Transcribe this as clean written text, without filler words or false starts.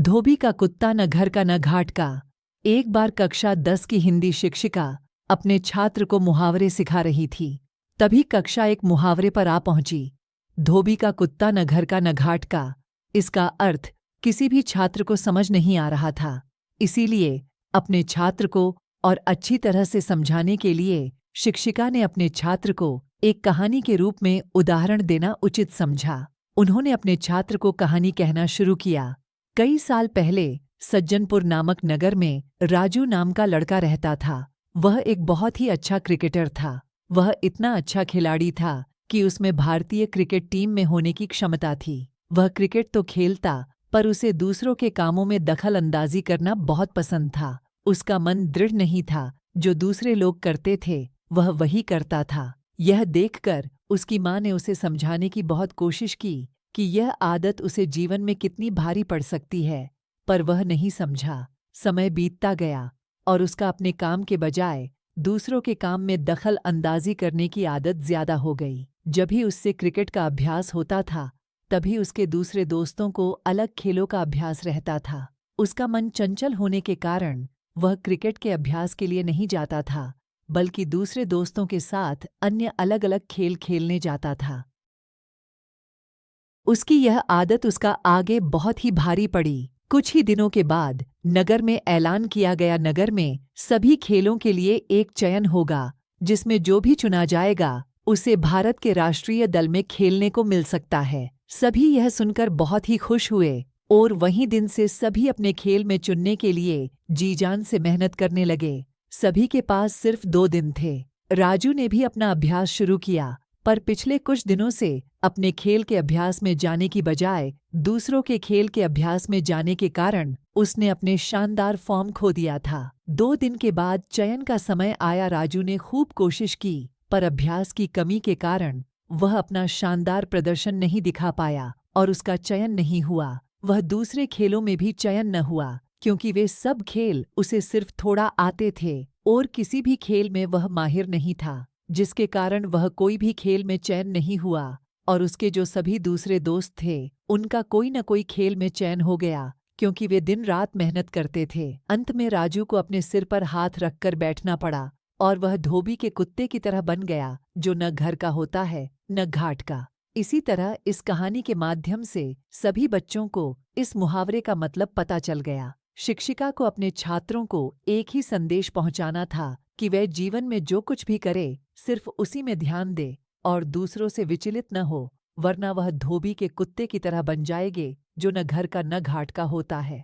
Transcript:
धोबी का कुत्ता न घर का न घाट का। एक बार कक्षा 10 की हिंदी शिक्षिका अपने छात्र को मुहावरे सिखा रही थी। तभी कक्षा एक मुहावरे पर आ पहुंची। धोबी का कुत्ता न घर का न घाट का। इसका अर्थ किसी भी छात्र को समझ नहीं आ रहा था। इसीलिए अपने छात्र को और अच्छी तरह से समझाने के लिए शिक्षिका ने अपने छात्र को एक कहानी के रूप में उदाहरण देना उचित समझा। उन्होंने अपने छात्र को कहानी कहना शुरू किया। कई साल पहले सज्जनपुर नामक नगर में राजू नाम का लड़का रहता था। वह एक बहुत ही अच्छा क्रिकेटर था। वह इतना अच्छा खिलाड़ी था कि उसमें भारतीय क्रिकेट टीम में होने की क्षमता थी। वह क्रिकेट तो खेलता, पर उसे दूसरों के कामों में दखल अंदाजी करना बहुत पसंद था। उसका मन दृढ़ नहीं था। जो दूसरे लोग करते थे वह वही करता था। यह देखकर उसकी माँ ने उसे समझाने की बहुत कोशिश की कि यह आदत उसे जीवन में कितनी भारी पड़ सकती है, पर वह नहीं समझा। समय बीतता गया और उसका अपने काम के बजाय दूसरों के काम में दखल अंदाजी करने की आदत ज्यादा हो गई। जब भी उससे क्रिकेट का अभ्यास होता था, तभी उसके दूसरे दोस्तों को अलग खेलों का अभ्यास रहता था। उसका मन चंचल होने के कारण वह क्रिकेट के अभ्यास के लिए नहीं जाता था, बल्कि दूसरे दोस्तों के साथ अन्य अलग अलग खेल खेलने जाता था। उसकी यह आदत उसका आगे बहुत ही भारी पड़ी। कुछ ही दिनों के बाद नगर में ऐलान किया गया, नगर में सभी खेलों के लिए एक चयन होगा, जिसमें जो भी चुना जाएगा उसे भारत के राष्ट्रीय दल में खेलने को मिल सकता है। सभी यह सुनकर बहुत ही खुश हुए और वहीं दिन से सभी अपने खेल में चुनने के लिए जी जान से मेहनत करने लगे। सभी के पास सिर्फ 2 दिन थे। राजू ने भी अपना अभ्यास शुरू किया, पर पिछले कुछ दिनों से अपने खेल के अभ्यास में जाने की बजाय दूसरों के खेल के अभ्यास में जाने के कारण उसने अपने शानदार फॉर्म खो दिया था। 2 दिन के बाद चयन का समय आया। राजू ने खूब कोशिश की, पर अभ्यास की कमी के कारण वह अपना शानदार प्रदर्शन नहीं दिखा पाया और उसका चयन नहीं हुआ। वह दूसरे खेलों में भी चयन न हुआ, क्योंकि वे सब खेल उसे सिर्फ थोड़ा आते थे और किसी भी खेल में वह माहिर नहीं था, जिसके कारण वह कोई भी खेल में चयन नहीं हुआ। और उसके जो सभी दूसरे दोस्त थे उनका कोई न कोई खेल में चयन हो गया, क्योंकि वे दिन रात मेहनत करते थे। अंत में राजू को अपने सिर पर हाथ रखकर बैठना पड़ा और वह धोबी के कुत्ते की तरह बन गया, जो न घर का होता है न घाट का। इसी तरह इस कहानी के माध्यम से सभी बच्चों को इस मुहावरे का मतलब पता चल गया। शिक्षिका को अपने छात्रों को एक ही संदेश पहुंचाना था कि वह जीवन में जो कुछ भी करे सिर्फ उसी में ध्यान दे और दूसरों से विचलित न हो, वरना वह धोबी के कुत्ते की तरह बन जाएंगे, जो न घर का न घाट का होता है।